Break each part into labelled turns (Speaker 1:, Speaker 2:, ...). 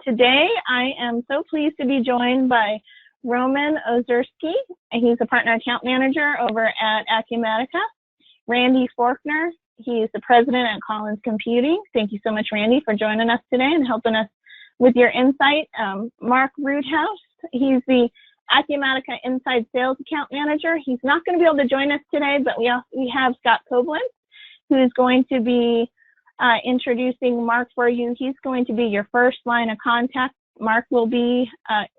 Speaker 1: today I am so pleased to be joined by Roman Ozerskly. He's a partner account manager over at Acumatica. Randy Forkner, he is the president at Collins Computing. Thank you so much, Randy, for joining us today and helping us with your insight. Mark Roothouse, he's the Acumatica Inside Sales Account Manager. He's not going to be able to join us today, but we have Scott Koblenz, who is going to be introducing Mark for you. He's going to be your first line of contact. Mark will be,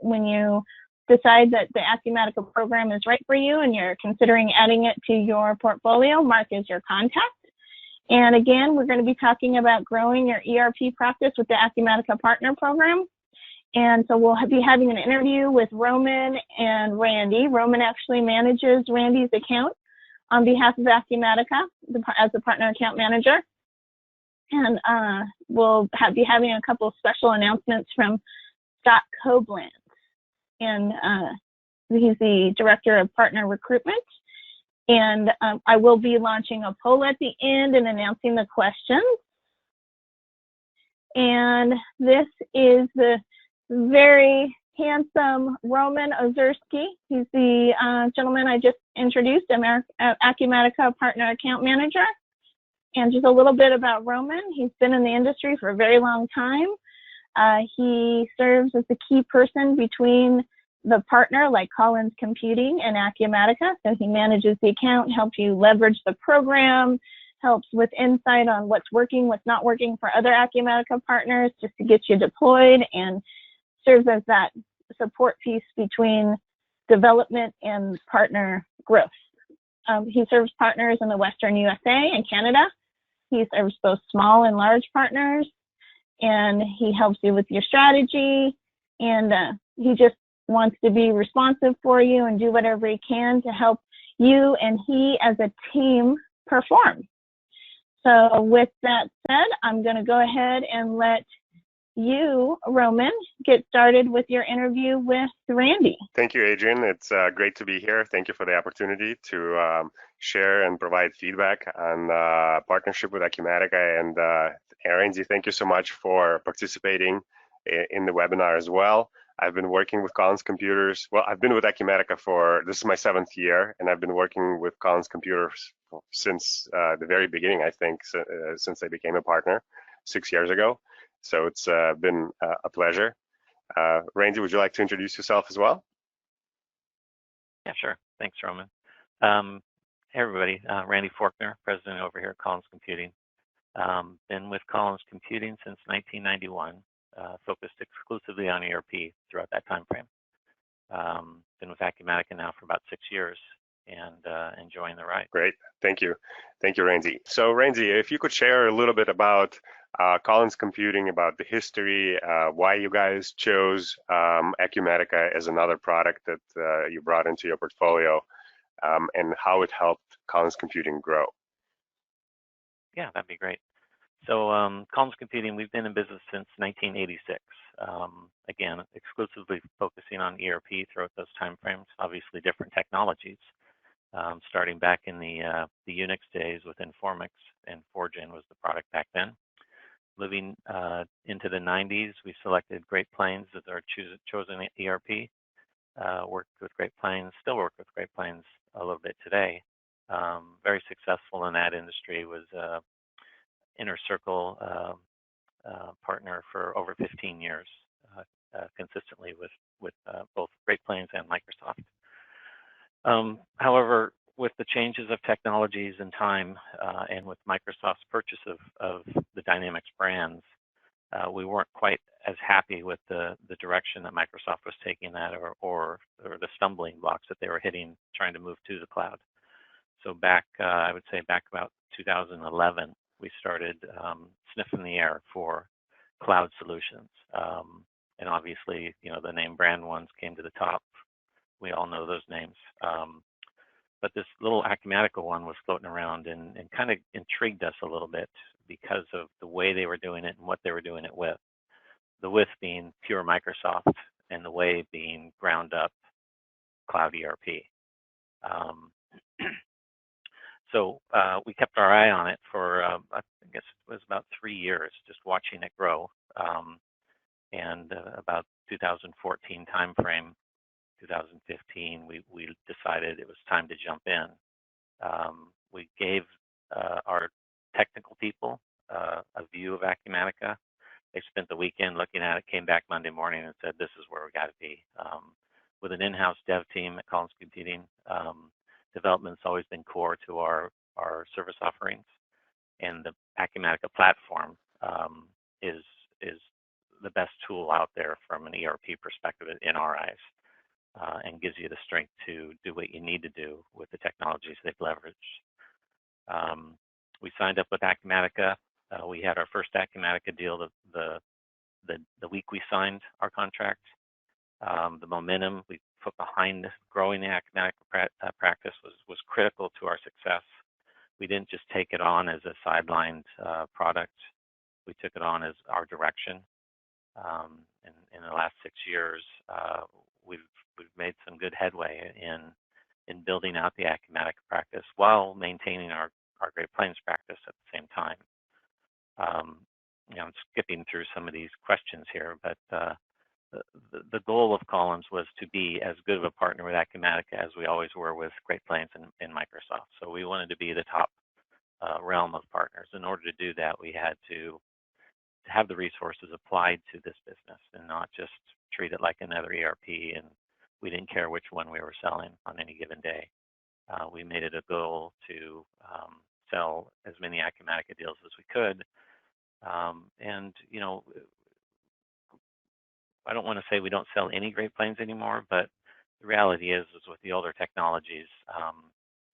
Speaker 1: when you decide that the Acumatica program is right for you and you're considering adding it to your portfolio, Mark is your contact. And again, we're going to be talking about growing your ERP practice with the Acumatica Partner Program. And so we'll be having an interview with Roman and Randy. Roman actually manages Randy's account on behalf of Acumatica as a partner account manager. And we'll be having a couple of special announcements from Scott Koblenz. And he's the director of partner recruitment. And I will be launching a poll at the end and announcing the questions. And this is the very handsome Roman Ozerskly. He's the gentleman I just introduced, Acumatica partner account manager. And just a little bit about Roman. He's been in the industry for a very long time. He serves as the key person between the partner, like Collins Computing and Acumatica. So he manages the account, helps you leverage the program, helps with insight on what's working, what's not working for other Acumatica partners, just to get you deployed, and serves as that support piece between development and partner growth. He serves partners in the Western USA and Canada. He serves both small and large partners, and he helps you with your strategy, and he just wants to be responsive for you and do whatever he can to help you and he as a team perform. So with that said, I'm going to go ahead and let you, Roman, get started with your interview with Randy.
Speaker 2: Thank you, Adrian. It's great to be here. Thank you for the opportunity to share and provide feedback on partnership with Acumatica. And Randy, thank you so much for participating in the webinar as well. I've been working with Collins Computers. Well, I've been with Acumatica this is my 7th year, and I've been working with Collins Computers since the very beginning, I think, since I became a partner 6 years ago. So it's been a pleasure. Randy, would you like to introduce yourself as well?
Speaker 3: Yeah, sure. Thanks, Roman. Hey, everybody. Randy Forkner, president over here at Collins Computing. Been with Collins Computing since 1991, focused exclusively on ERP throughout that time frame. Been with Acumatica now for about 6 years and enjoying the ride.
Speaker 2: Great. Thank you. Thank you, Randy. So, Randy, if you could share a little bit about Collins Computing, about the history, why you guys chose Acumatica as another product that you brought into your portfolio, and how it helped Collins Computing grow.
Speaker 3: Yeah, that'd be great. So Collins Computing, we've been in business since 1986. Again, exclusively focusing on ERP throughout those time frames, obviously different technologies. Starting back in the Unix days with Informix, and 4Gen was the product back then. Moving into the 90s, we selected Great Plains as our chosen ERP. Worked with Great Plains, still work with Great Plains a little bit today. Very successful in that industry, was Inner Circle partner for over 15 years, consistently with both Great Plains and Microsoft. However, with the changes of technologies and time, and with Microsoft's purchase of the Dynamics brands, we weren't quite as happy with the direction that Microsoft was taking that, or the stumbling blocks that they were hitting trying to move to the cloud. So back, I would say back about 2011, we started sniffing the air for cloud solutions. And obviously, you know, the name brand ones came to the top. We all know those names. But this little Acumatica one was floating around and kind of intrigued us a little bit because of the way they were doing it and what they were doing it with. The with being pure Microsoft and the way being ground up cloud ERP. So we kept our eye on it for, I guess it was about 3 years, just watching it grow. And about 2014 timeframe, 2015, we decided it was time to jump in. We gave our technical people a view of Acumatica. They spent the weekend looking at it, came back Monday morning and said, this is where we got to be. With an in-house dev team at Collins Computing, development's always been core to our service offerings. And the Acumatica platform is the best tool out there from an ERP perspective in our eyes, and gives you the strength to do what you need to do with the technologies they've leveraged. We signed up with Acumatica. We had our first Acumatica deal the week we signed our contract. The momentum we put behind this, growing the Acumatica practice was critical to our success. We didn't just take it on as a sidelined product. We took it on as our direction. In the last 6 years, we've made some good headway in building out the Acumatica practice while maintaining our Great Plains practice at the same time. I'm skipping through some of these questions here, but the goal of Collins was to be as good of a partner with Acumatica as we always were with Great Plains and Microsoft. So we wanted to be the top realm of partners. In order to do that, we had to have the resources applied to this business and not just treat it like another ERP, and we didn't care which one we were selling on any given day. We made it a goal to sell as many Acumatica deals as we could. And, I don't want to say we don't sell any Great Plains anymore, but the reality is with the older technologies,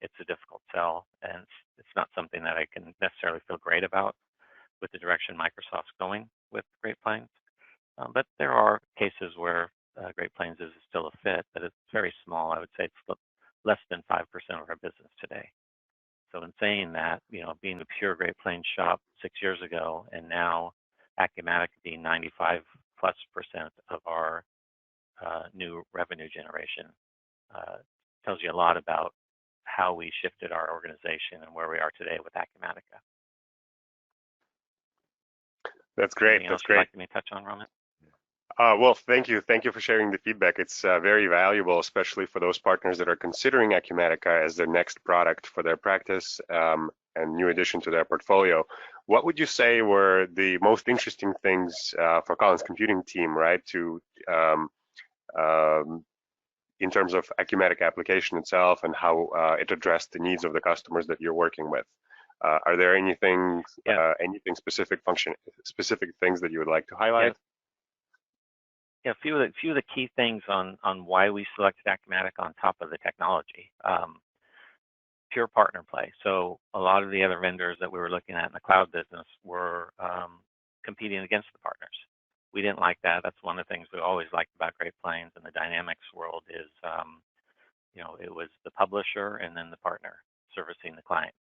Speaker 3: it's a difficult sell, and it's not something that I can necessarily feel great about with the direction Microsoft's going with Great Plains. But there are cases where Great Plains is still a fit, but it's very small. I would say it's less than 5% of our business today. So in saying that, being a pure Great Plains shop 6 years ago, and now Acumatica being 95+% of our new revenue generation, tells you a lot about how we shifted our organization and where we are today with Acumatica.
Speaker 2: That's great.
Speaker 3: Anything else you'd like me to touch on, Roman?
Speaker 2: Well, thank you. Thank you for sharing the feedback. It's very valuable, especially for those partners that are considering Acumatica as their next product for their practice and new addition to their portfolio. What would you say were the most interesting things for Collins Computing team, right, in terms of Acumatica application itself and how it addressed the needs of the customers that you're working with? Are there anything specific things that you would like to highlight?
Speaker 3: Yeah, a few of the key things on why we selected Acumatica on top of the technology. Pure partner play. So a lot of the other vendors that we were looking at in the cloud business were competing against the partners. We didn't like that. That's one of the things we always liked about Great Plains and the Dynamics world is, it was the publisher and then the partner servicing the clients.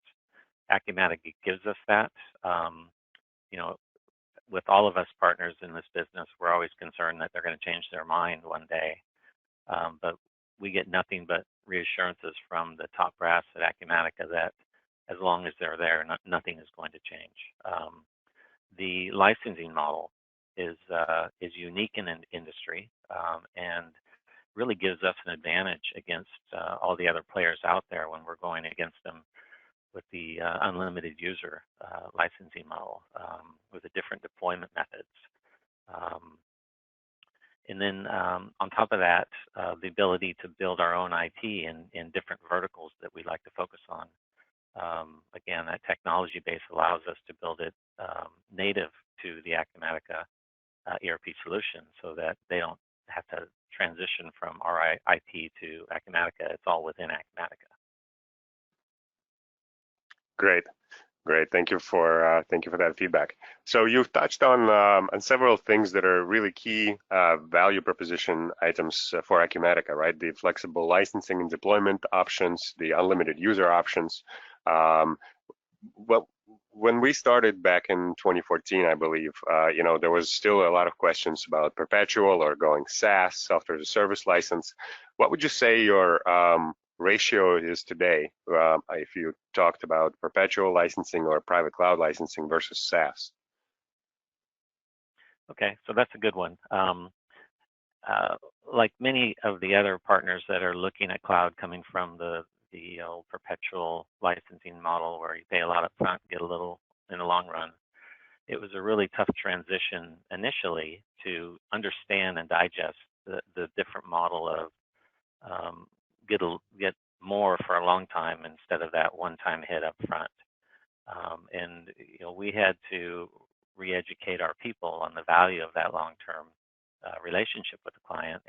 Speaker 3: Acumatica gives us that. With all of us partners in this business, we're always concerned that they're going to change their mind one day. But we get nothing but reassurances from the top brass at Acumatica that as long as they're there, nothing is going to change. The licensing model is unique in an industry and really gives us an advantage against all the other players out there when we're going against them with the unlimited user licensing model with the different deployment methods. And then on top of that, the ability to build our own IP in different verticals that we like to focus on. Again, that technology base allows us to build it native to the Acumatica ERP solution so that they don't have to transition from our IP to Acumatica. It's all within Acumatica.
Speaker 2: Great. Thank you for that feedback. So you've touched on several things that are really key value proposition items for Acumatica, right? The flexible licensing and deployment options, the unlimited user options. Well, when we started back in 2014, I believe, there was still a lot of questions about perpetual or going SaaS, software as a service license. What would you say your ratio is today if you talked about perpetual licensing or private cloud licensing versus SaaS?
Speaker 3: Okay, so that's a good one. Like many of the other partners that are looking at cloud coming from the old perpetual licensing model where you pay a lot up front, get a little in the long run, it was a really tough transition initially to understand and digest the different model of get more for a long time instead of that one-time hit up front. And we had to re-educate our people on the value of that long-term relationship with the client,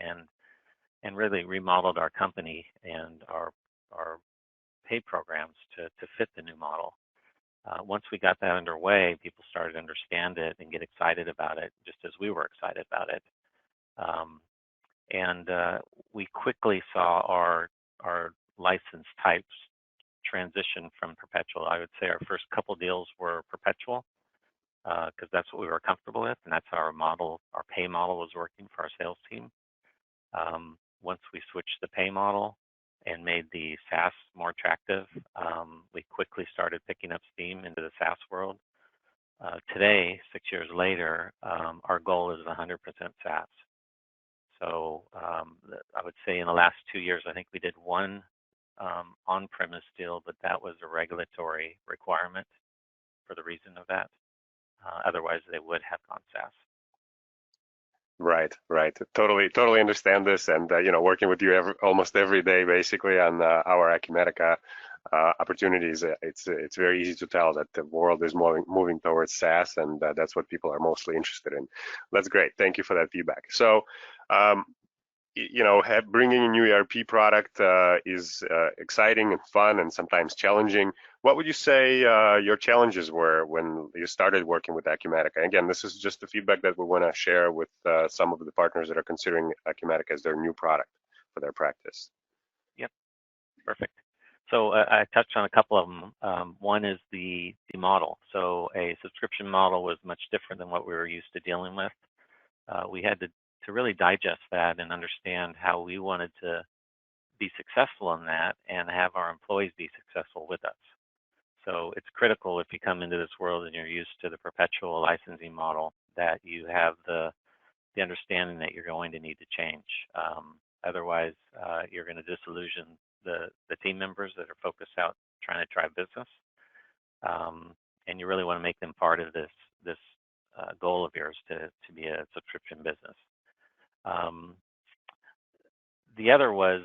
Speaker 3: and really remodeled our company and our pay programs to fit the new model. Once we got that underway, people started to understand it and get excited about it, just as we were excited about it. And we quickly saw our license types transition from perpetual. I would say our first couple deals were perpetual because that's what we were comfortable with, and that's how our pay model was working for our sales team. Once we switched the pay model and made the SaaS more attractive, we quickly started picking up steam into the SaaS world. Today, 6 years later, our goal is 100% SaaS. So I would say in the last 2 years, I think we did one on-premise deal, but that was a regulatory requirement for the reason of that. Otherwise, they would have gone SaaS.
Speaker 2: Right. Totally understand this, and working with you almost every day, basically on our Acumatica opportunities, it's very easy to tell that the world is moving towards SaaS, and that's what people are mostly interested in. That's great. Thank you for that feedback. So, bringing a new ERP product is exciting and fun and sometimes challenging. What would you say your challenges were when you started working with Acumatica? Again, this is just the feedback that we want to share with some of the partners that are considering Acumatica as their new product for their practice.
Speaker 3: Yep, perfect. So I touched on a couple of them. One is the model. So a subscription model was much different than what we were used to dealing with. We had to really digest that and understand how we wanted to be successful in that and have our employees be successful with us. So it's critical if you come into this world and you're used to the perpetual licensing model that you have the understanding that you're going to need to change. Otherwise, you're going to disillusion the team members that are focused out trying to drive business. And you really want to make them part of this goal of yours to be a subscription business. The other was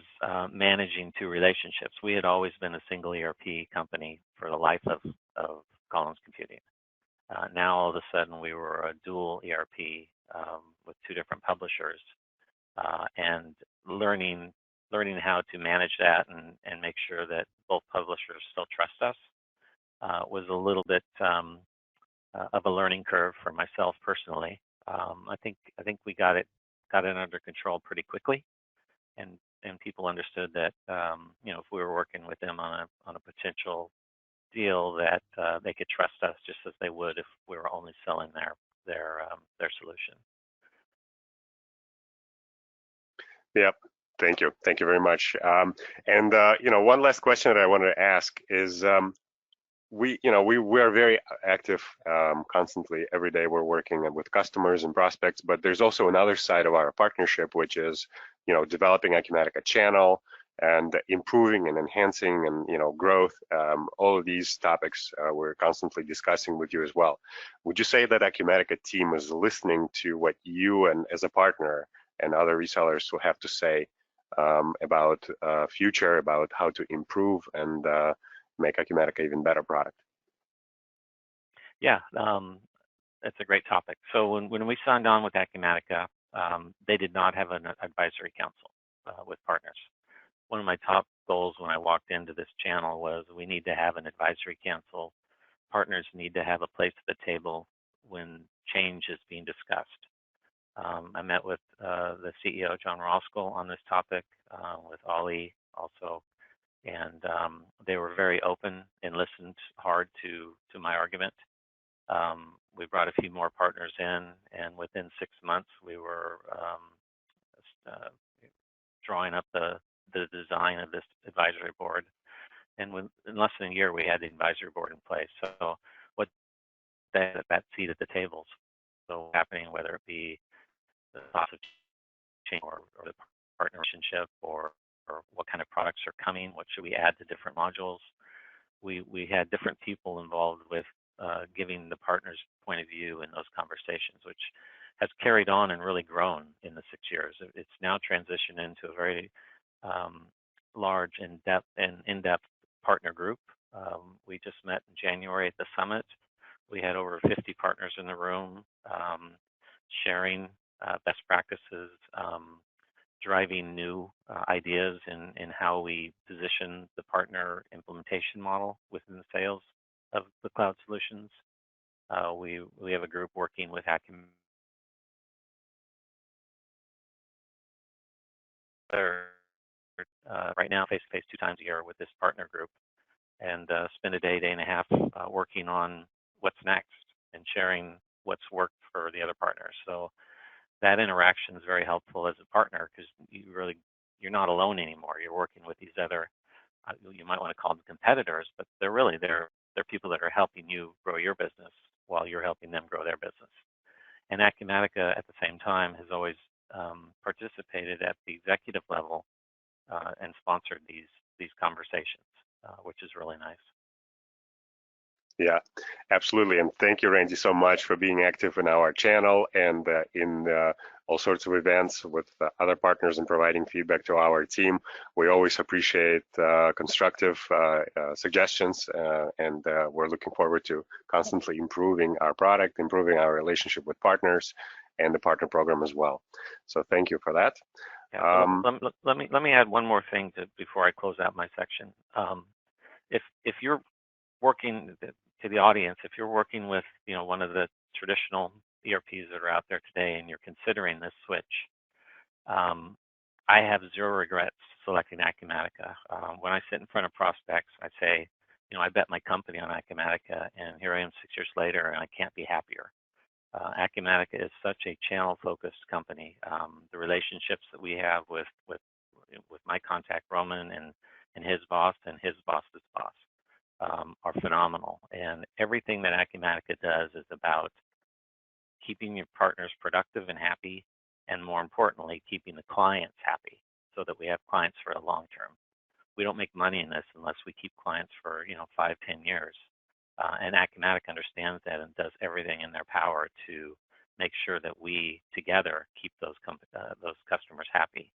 Speaker 3: managing two relationships. We had always been a single ERP company for the life of Collins Computing. Now all of a sudden we were a dual ERP with two different publishers, and learning how to manage that and make sure that both publishers still trust us was a little bit of a learning curve for myself personally. I think we got it under control pretty quickly, and people understood that if we were working with them on a potential deal, that they could trust us just as they would if we were only selling their solution.
Speaker 2: Yep. Thank you very much. And one last question that I wanted to ask is, we are very active constantly. Every day we're working with customers and prospects, but there's also another side of our partnership, which is developing Acumatica channel and improving and enhancing and growth. All of these topics we're constantly discussing with you as well. Would you say that Acumatica team is listening to what you and as a partner and other resellers will have to say about future, about how to improve and make Acumatica even better product?
Speaker 3: Yeah, that's a great topic. So when we signed on with Acumatica, they did not have an advisory council with partners. One of my top goals when I walked into this channel was we need to have an advisory council. Partners need to have a place at the table when change is being discussed. I met with the CEO, John Roskell, on this topic, with Ali also, and they were very open and listened hard to my argument. We brought a few more partners in, and within 6 months, we were drawing up the design of this advisory board. And in less than a year, we had the advisory board in place. So what that seat at the tables. So happening, whether it be the cost of change or the partner relationship or what kind of products are coming, what should we add to different modules. We had different people involved with giving the partners point of view in those conversations, which has carried on and really grown in the 6 years. It's now transitioned into a very large, in-depth partner group. We just met in January at the summit. We had over 50 partners in the room sharing best practices, driving new ideas in how we position the partner implementation model within the sales of the cloud solutions. We have a group working with Acumatica right now, face-to-face 2 times a year with this partner group, and spend a day and a half working on what's next and sharing what's worked for the other partners. So that interaction is very helpful as a partner because you're not alone anymore. You're working with these other, you might want to call them competitors, but they're people that are helping you grow your business while you're helping them grow their business. And Acumatica at the same time has always participated at the executive level and sponsored these conversations, which is really nice.
Speaker 2: Yeah, absolutely. And thank you, Randy, so much for being active in our channel and in all sorts of events with other partners and providing feedback to our team. We always appreciate constructive suggestions, and we're looking forward to constantly improving our product, improving our relationship with partners and the partner program as well. So thank you for that.
Speaker 3: Yeah, let me add one more thing before I close out my section. If you're working to the audience, if you're working with one of the traditional ERPs that are out there today and you're considering this switch, I have zero regrets selecting Acumatica. When I sit in front of prospects, I say, I bet my company on Acumatica, and here I am 6 years later, and I can't be happier. Acumatica is such a channel-focused company. The relationships that we have with my contact Roman and his boss and his boss's boss are phenomenal. And everything that Acumatica does is about keeping your partners productive and happy, and more importantly, keeping the clients happy so that we have clients for the long term. We don't make money in this unless we keep clients for 5, 10 years. And Acumatica understands that and does everything in their power to make sure that we together keep those customers happy.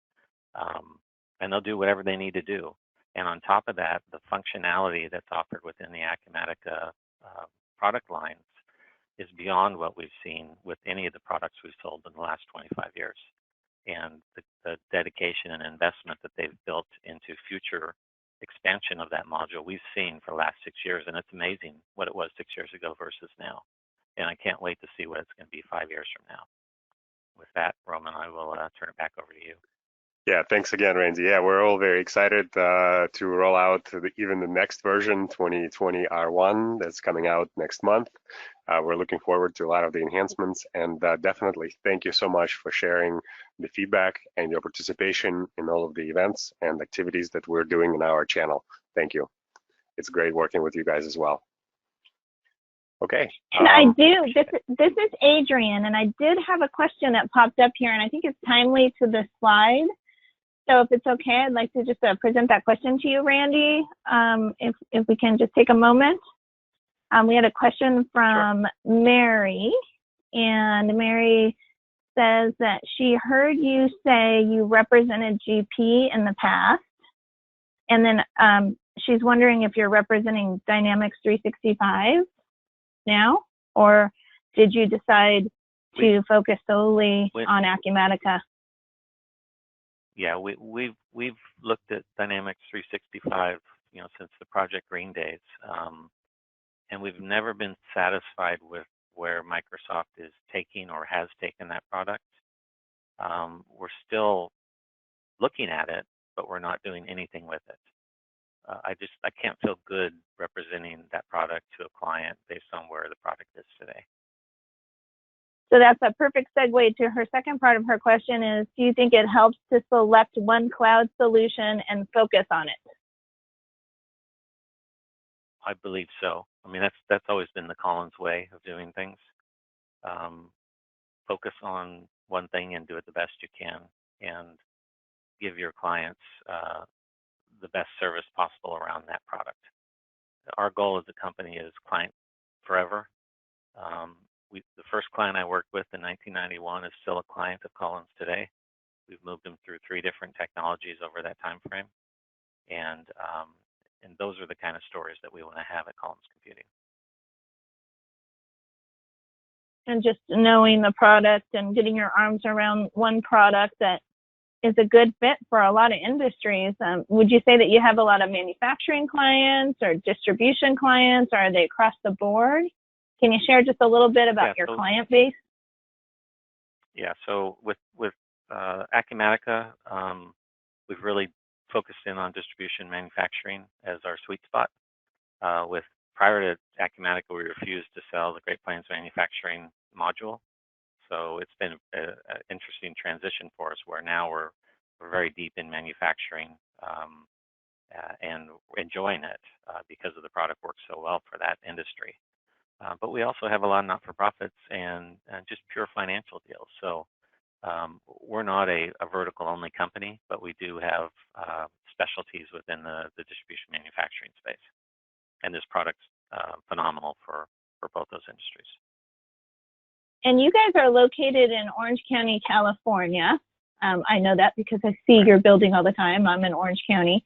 Speaker 3: And they'll do whatever they need to do. And on top of that, the functionality that's offered within the Acumatica product lines is beyond what we've seen with any of the products we've sold in the last 25 years. And the dedication and investment that they've built into future expansion of that module we've seen for the last 6 years, and it's amazing what it was 6 years ago versus now. And I can't wait to see what it's going to be 5 years from now. With that, Roman, I will turn it back over to you.
Speaker 2: Yeah, thanks again, Randy. Yeah, we're all very excited to roll out even the next version, 2020 R1, that's coming out next month. We're looking forward to a lot of the enhancements, and definitely thank you so much for sharing the feedback and your participation in all of the events and activities that we're doing in our channel. Thank you. It's great working with you guys as well. Okay.
Speaker 1: And I do. This is Adrian, and I did have a question that popped up here, and I think it's timely to the slide. So if it's okay, I'd like to just present that question to you, Randy, if we can just take a moment. We had a question from Mary, and Mary says that she heard you say you represented GP in the past, and then she's wondering if you're representing Dynamics 365 now, or did you decide to focus solely on Acumatica?
Speaker 3: Yeah, we've looked at Dynamics 365, since the Project Green days, and we've never been satisfied with where Microsoft is taking or has taken that product. We're still looking at it, but we're not doing anything with it. I can't feel good representing that product to a client based on where the product is today.
Speaker 1: So that's a perfect segue to her second part of her question is, do you think it helps to select one cloud solution and focus on it?
Speaker 3: I believe so. I mean, that's always been the Collins way of doing things. focus on one thing and do it the best you can, and give your clients the best service possible around that product. Our goal as a company is client forever. The first client I worked with in 1991 is still a client of Collins today. We've moved them through 3 different technologies over that time frame, and those are the kind of stories that we want to have at Collins Computing.
Speaker 1: And just knowing the product and getting your arms around one product that is a good fit for a lot of industries. Would you say that you have a lot of manufacturing clients or distribution clients, or are they across the board? Can you share just a little bit about your client base?
Speaker 3: Yeah, so with Acumatica, we've really focused in on distribution manufacturing as our sweet spot. Prior to Acumatica, we refused to sell the Great Plains manufacturing module. So it's been an interesting transition for us, where now we're very deep in manufacturing and enjoying it because of the product works so well for that industry. But we also have a lot of not-for-profits and just pure financial deals. So we're not a vertical-only company, but we do have specialties within the distribution manufacturing space. And this product's phenomenal for both those industries.
Speaker 1: And you guys are located in Orange County, California. I know that because I see your building all the time. I'm in Orange County.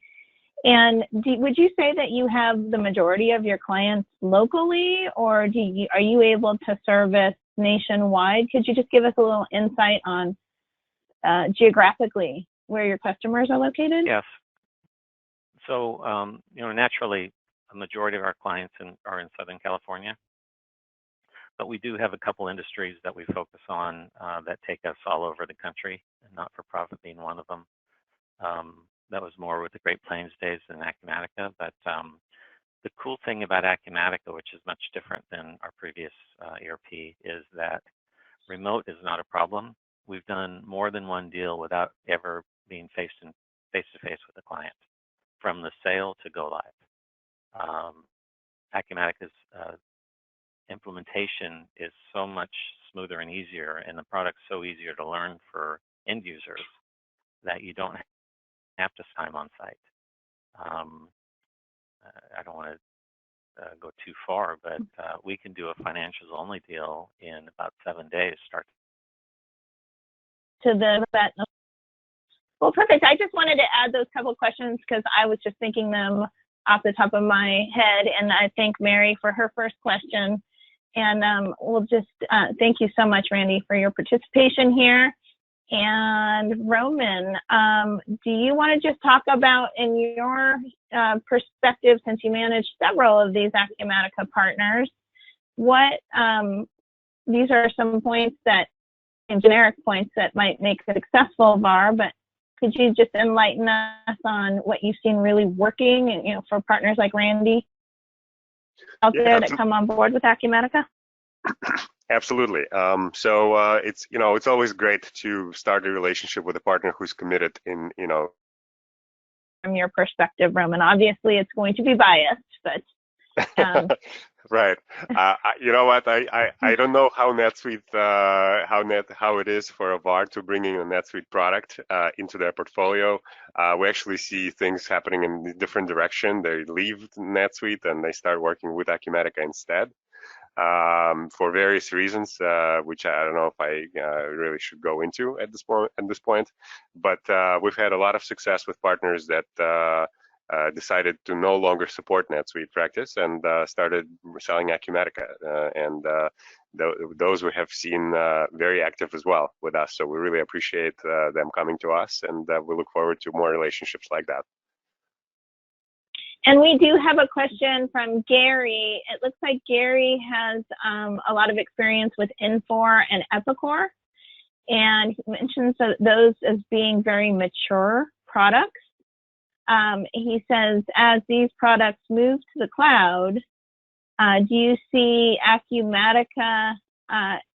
Speaker 1: And would you say that you have the majority of your clients locally, or are you able to service nationwide? Could you just give us a little insight on geographically where your customers are located?
Speaker 3: Yes. So, naturally, a majority of our clients are in Southern California. But we do have a couple industries that we focus on that take us all over the country, and not-for-profit being one of them. That was more with the Great Plains days than Acumatica. But the cool thing about Acumatica, which is much different than our previous ERP, is that remote is not a problem. We've done more than one deal without ever being face-to-face with the client, from the sale to go live. Acumatica's implementation is so much smoother and easier, and the product's so easier to learn for end users that you don't have to time on site. I don't want to go too far, but we can do a financials only deal in about 7 days.
Speaker 1: Well, perfect. I just wanted to add those couple of questions because I was just thinking them off the top of my head, and I thank Mary for her first question. And we'll just thank you so much, Randy, for your participation here. And Roman, do you want to just talk about, in your perspective, since you manage several of these Acumatica partners, what these are some points that, and generic points that might make a successful VAR, but could you just enlighten us on what you've seen really working, and, for partners like Randy out there that come on board with Acumatica?
Speaker 2: Absolutely. So it's always great to start a relationship with a partner who's committed in,
Speaker 1: From your perspective, Roman, obviously it's going to be biased, but.
Speaker 2: Right. You know what? I don't know how NetSuite, how it is for a VAR to bring in a NetSuite product into their portfolio. We actually see things happening in a different direction. They leave NetSuite and they start working with Acumatica instead. For various reasons, which I don't know if I really should go into at this point. But we've had a lot of success with partners that decided to no longer support NetSuite practice and started selling Acumatica. And those we have seen very active as well with us. So we really appreciate them coming to us, and we look forward to more relationships like that.
Speaker 1: And we do have a question from Gary. It looks like Gary has a lot of experience with Infor and Epicor, and he mentions those as being very mature products. He says, as these products move to the cloud, do you see Acumatica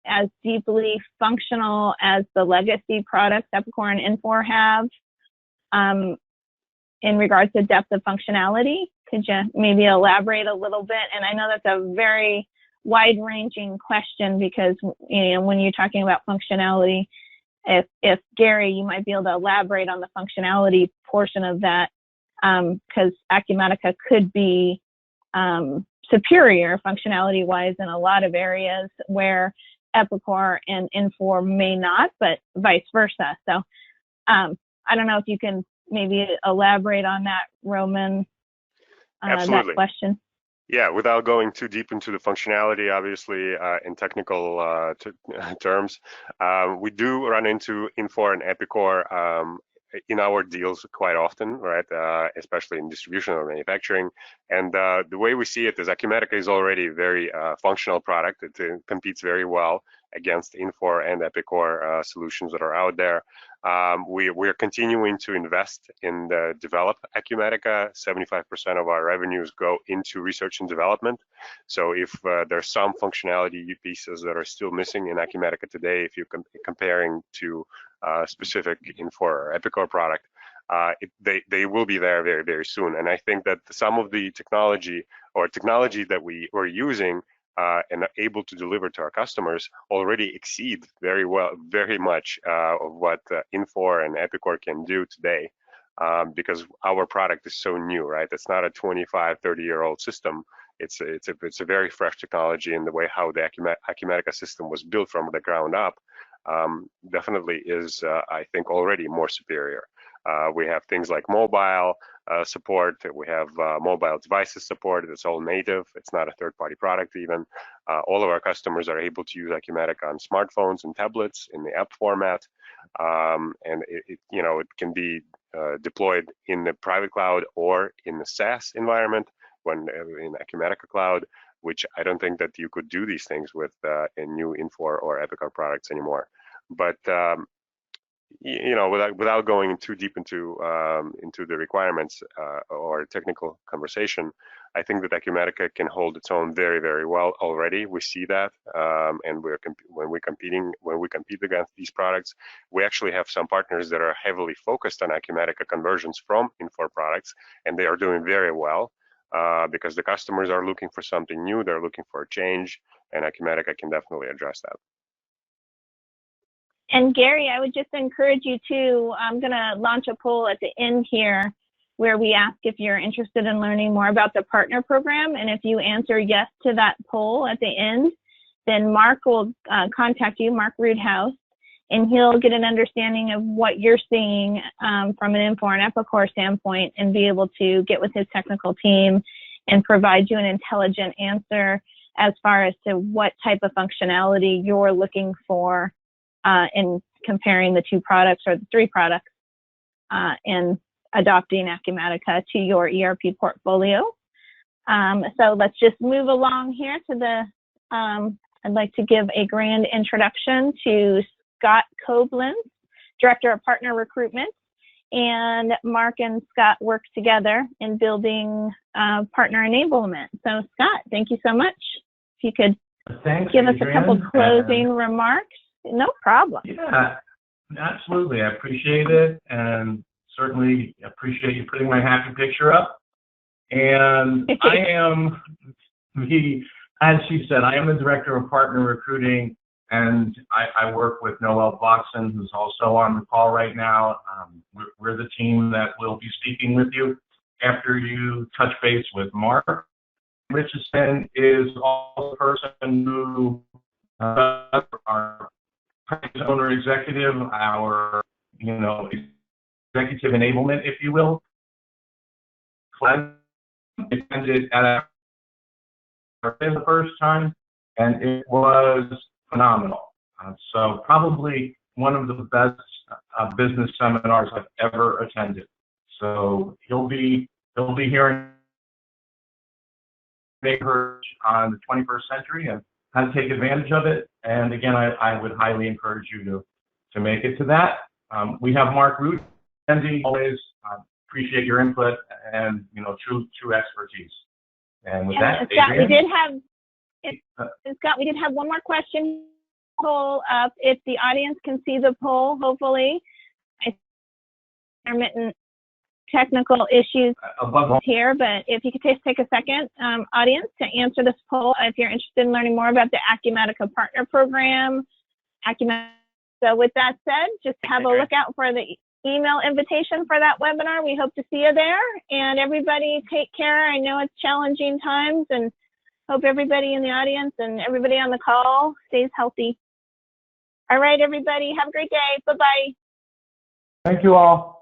Speaker 1: as deeply functional as the legacy products Epicor and Infor have? In regards to depth of functionality, could you maybe elaborate a little bit? And I know that's a very wide-ranging question because, you know, when you're talking about functionality, if Gary, you might be able to elaborate on the functionality portion of that, because Acumatica could be superior functionality-wise in a lot of areas where Epicor and Infor may not, but vice versa. So I don't know if you can maybe elaborate on that, Roman, that question.
Speaker 2: Yeah, without going too deep into the functionality, obviously, in technical terms, we do run into Infor and Epicor in our deals quite often, right? Especially in distribution or manufacturing. And the way we see it is Acumatica is already a very functional product. It competes very well against Infor and Epicor solutions that are out there. We're continuing to invest in the develop Acumatica. 75% of our revenues go into research and development. So if there's some functionality pieces that are still missing in Acumatica today, if you're comparing to specific Infor or Epicor product, they will be there very, very soon. And I think that some of the technology that we're using and are able to deliver to our customers already exceed very much of what Infor and Epicor can do today, because our product is so new, right? It's not a 25, 30-year-old system. It's a very fresh technology, and the way how the Acumatica system was built from the ground up definitely is, I think, already more superior. We have things like mobile support. We have mobile devices support. It's all native. It's not a third-party product even. All of our customers are able to use Acumatica on smartphones and tablets in the app format, and it can be deployed in the private cloud or in the SaaS environment when in Acumatica Cloud, which I don't think that you could do these things with in new Infor or Epicor products anymore. But without going too deep into the requirements or technical conversation, I think that Acumatica can hold its own very, very well already. We see that, and when we compete against these products, we actually have some partners that are heavily focused on Acumatica conversions from Infor products, and they are doing very well because the customers are looking for something new. They're looking for a change, and Acumatica can definitely address that.
Speaker 1: And Gary, I would just encourage you to, I'm going to launch a poll at the end here where we ask if you're interested in learning more about the partner program. And if you answer yes to that poll at the end, then Mark will contact you, Mark Roodhouse, and he'll get an understanding of what you're seeing from an Infor and Epicor standpoint and be able to get with his technical team and provide you an intelligent answer as far as to what type of functionality you're looking for in comparing the two products or the three products and adopting Acumatica to your ERP portfolio. So let's just move along here to the, I'd like to give a grand introduction to Scott Koblenz, Director of Partner Recruitment. And Mark and Scott work together in building partner enablement. So Scott, thank you so much. If you could give us a couple closing remarks. No problem.
Speaker 4: Yeah, absolutely. I appreciate it, and certainly appreciate you putting my happy picture up. And I am as she said, I am the Director of Partner Recruiting, and I work with Noel Boxon, who's also on the call right now. We're the team that will be speaking with you after you touch base with Mark. Richardson is also the person who our owner executive, our executive enablement, if you will. Attended at the first time, and it was phenomenal. So probably one of the best business seminars I've ever attended. So he'll be hearing on the 21st century and how to take advantage of it. And again, I would highly encourage you to make it to that. We have Mark Root, Andy, always appreciate your input and true expertise. And with that,
Speaker 1: Scott,
Speaker 4: Adrian,
Speaker 1: Scott, we did have one more question. Poll up. If the audience can see the poll, hopefully, intermittent technical issues
Speaker 4: above all,
Speaker 1: here, but if you could just take a second, audience, to answer this poll if you're interested in learning more about the Acumatica Partner Program. So with that said, just have a look out for the email invitation for that webinar. We hope to see you there. And everybody take care. I know it's challenging times, and hope everybody in the audience and everybody on the call stays healthy. All right, everybody, have a great day. Bye-bye.
Speaker 4: thank you all.